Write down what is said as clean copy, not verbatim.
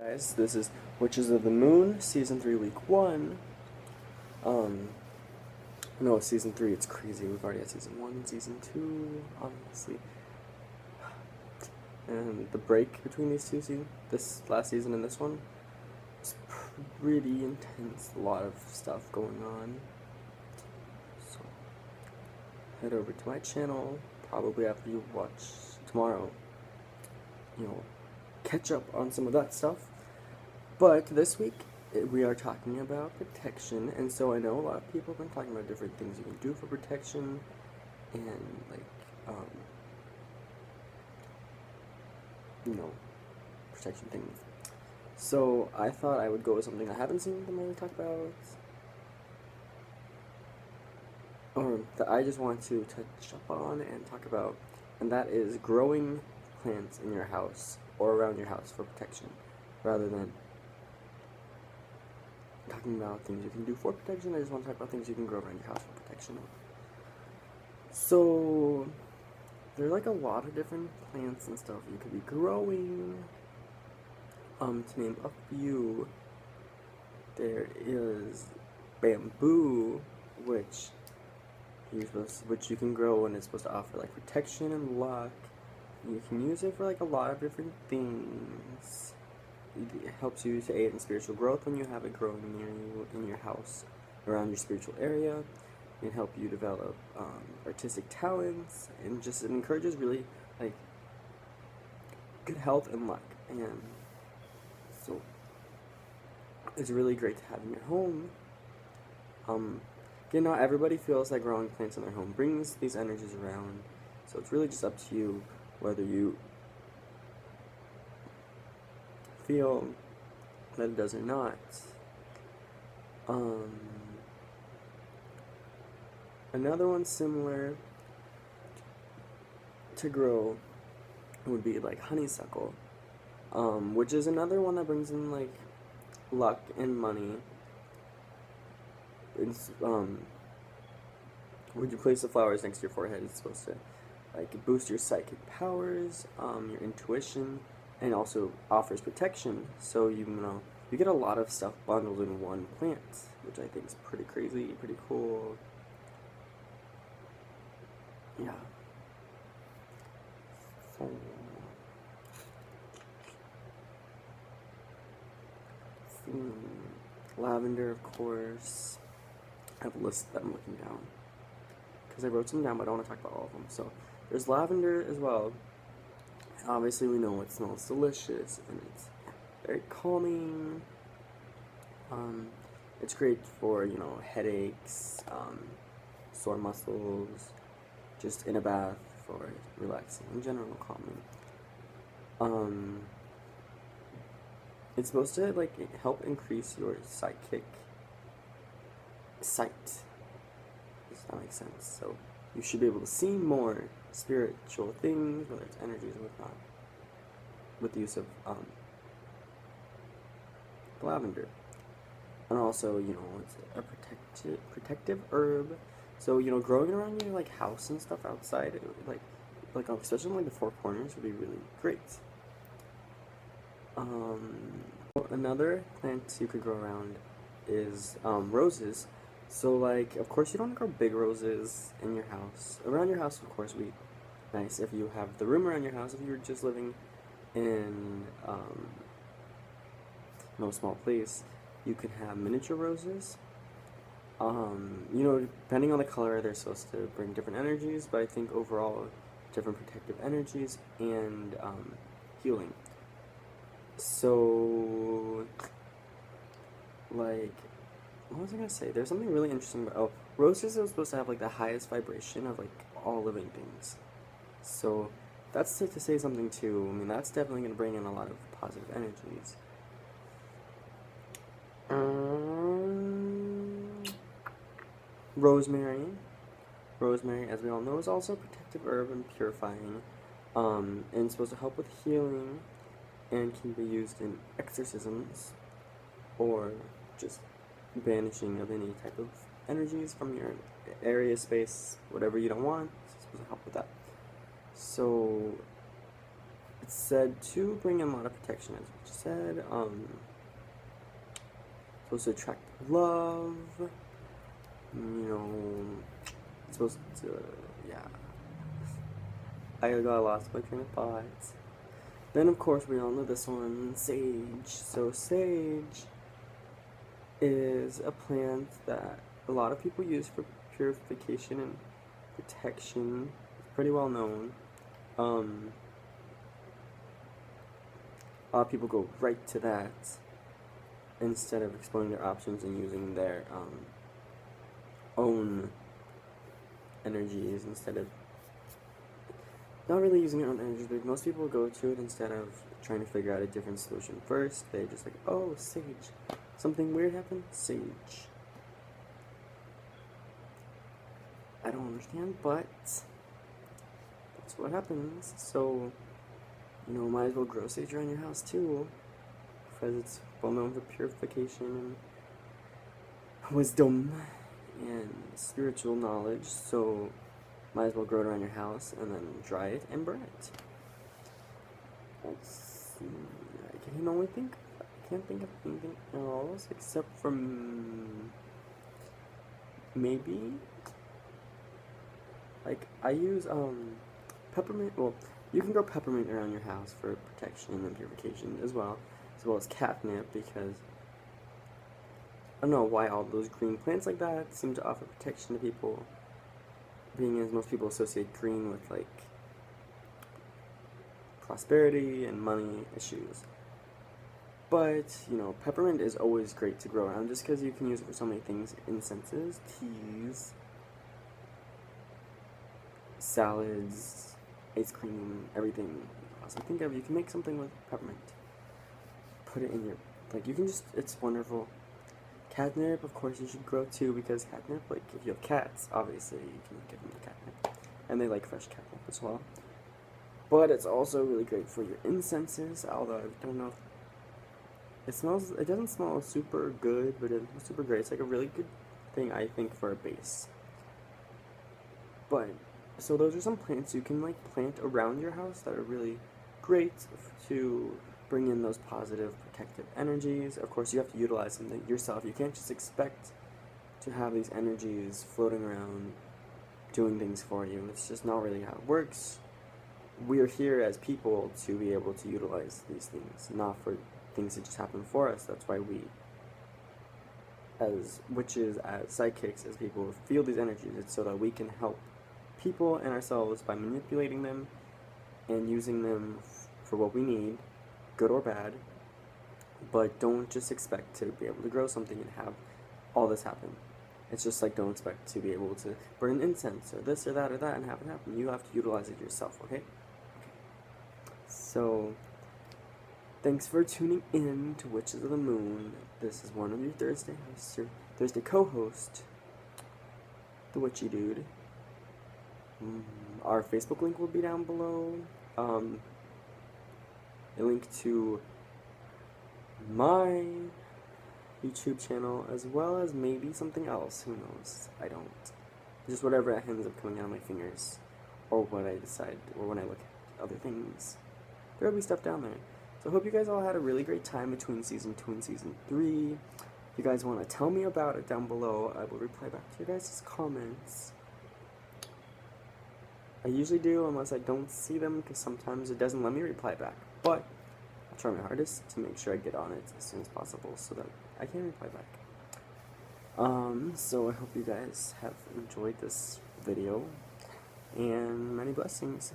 Guys, this is Witches of the Moon, Season 3, Week 1. No, Season 3, it's crazy. We've already had Season 1 and Season 2, honestly. And the break between these two seasons, this last season and this one, is pretty intense. A lot of stuff going on. So, head over to my channel, probably after you watch tomorrow. Catch up on some of that stuff. But this week, we are talking about protection, and so I know a lot of people have been talking about different things you can do for protection, and protection things. So I thought I would go with something I haven't seen them really talk about, or that I just want to touch up on and talk about, and that is growing plants in your house or around your house for protection, rather than talking about things you can do for protection. I just want to talk about things you can grow around your house for protection. So there are like a lot of different plants and stuff you could be growing. To name a few, there is bamboo, which you can grow, and it's supposed to offer like protection and luck. You can use it for like a lot of different things. It helps you to aid in spiritual growth when you have it growing near you in your house, around your spiritual area. It can help you develop artistic talents, and just it encourages really like good health and luck. And so it's really great to have in your home. Again, not everybody feels like growing plants in their home brings these energies around, so it's really just up to you whether you feel that it does or not. Another one similar to grow would be like honeysuckle, which is another one that brings in like luck and money. It's, when you place the flowers next to your forehead, it's supposed to like boost your psychic powers, your intuition, and also offers protection. So you get a lot of stuff bundled in one plant, which I think is pretty crazy, pretty cool. Yeah. So, lavender, of course. I have a list that I'm looking down because I wrote some down, but I don't want to talk about all of them. So there's lavender as well. Obviously, we know it smells delicious and it's very calming. It's great for headaches, sore muscles, just in a bath for relaxing in general, calming. It's supposed to like help increase your psychic sight. Does that make sense? So you should be able to see more spiritual things, whether it's energies or whatnot, with the use of lavender. And also, it's a protective herb. So, growing around your like house and stuff outside, like especially in like the four corners, would be really great. Another plant you could grow around is roses. So like, of course you don't want to grow big roses in your house. Around your house, of course, would be nice if you have the room around your house. If you're just living in no small place, you can have miniature roses. Depending on the color, they're supposed to bring different energies, but I think overall, different protective energies and healing. So, like, what was I gonna say? There's something really interesting about roses are supposed to have like the highest vibration of like all living things. So that's to say something too. I mean, that's definitely gonna bring in a lot of positive energies. Rosemary, as we all know, is also a protective herb and purifying, and it's supposed to help with healing, and can be used in exorcisms or just banishing of any type of energies from your area, space, whatever you don't want. It's supposed to help with that. So said to bring in a lot of protection, as we said. Supposed to attract love. You know, it's supposed to, yeah. I got lost in my train of thought. Then, of course, we all know this one, sage. So, sage is a plant that a lot of people use for purification and protection. It's pretty well known. A lot of people go right to that instead of exploring their options and using their own energies instead of not really using their own energies, but most people go to it instead of trying to figure out a different solution first. They just like, oh, sage. Something weird happened? Sage. I don't understand, but that's what happens. So, you know, might as well grow sage around your house too, because it's well known for purification and wisdom and spiritual knowledge. So, might as well grow it around your house and then dry it and burn it. I can only think. I can't think of anything else except from maybe like I use peppermint. Well, you can grow peppermint around your house for protection and purification as well as catnip, because I don't know why all those green plants like that seem to offer protection to people, being as most people associate green with like prosperity and money issues. But, you know, peppermint is always great to grow around just because you can use it for so many things: incenses, teas, salads, ice cream, everything you possibly think of. You can make something with peppermint. Put it in your, like, you can just, it's wonderful. Catnip, of course, you should grow too, because catnip, like, if you have cats, obviously, you can give them the catnip. And they like fresh catnip as well. But it's also really great for your incenses, although I don't know if it doesn't smell super good, but it's super great. It's like a really good thing, I think, for a base. But, so those are some plants you can, like, plant around your house that are really great to bring in those positive protective energies. Of course, you have to utilize them yourself. You can't just expect to have these energies floating around doing things for you. It's just not really how it works. We're here as people to be able to utilize these things, not for things that just happen for us. That's why we, as witches, as psychics, as people, feel these energies. It's so that we can help people and ourselves by manipulating them and using them for what we need, good or bad. But don't just expect to be able to grow something and have all this happen. It's just like, don't expect to be able to burn incense or this or that and have it happen. You have to utilize it yourself, okay? So, thanks for tuning in to Witches of the Moon. This is one of your Thursday hosts, your Thursday co-host, TheWitchyDude. Our Facebook link will be down below. A link to my YouTube channel, as well as maybe something else. Who knows? I don't. Just whatever ends up coming out of my fingers, or what I decide, or when I look at other things. There will be stuff down there. So I hope you guys all had a really great time between Season 2 and Season 3. If you guys want to tell me about it down below, I will reply back to your guys' comments. I usually do, unless I don't see them, because sometimes it doesn't let me reply back. But I'll try my hardest to make sure I get on it as soon as possible so that I can reply back. So I hope you guys have enjoyed this video, and many blessings.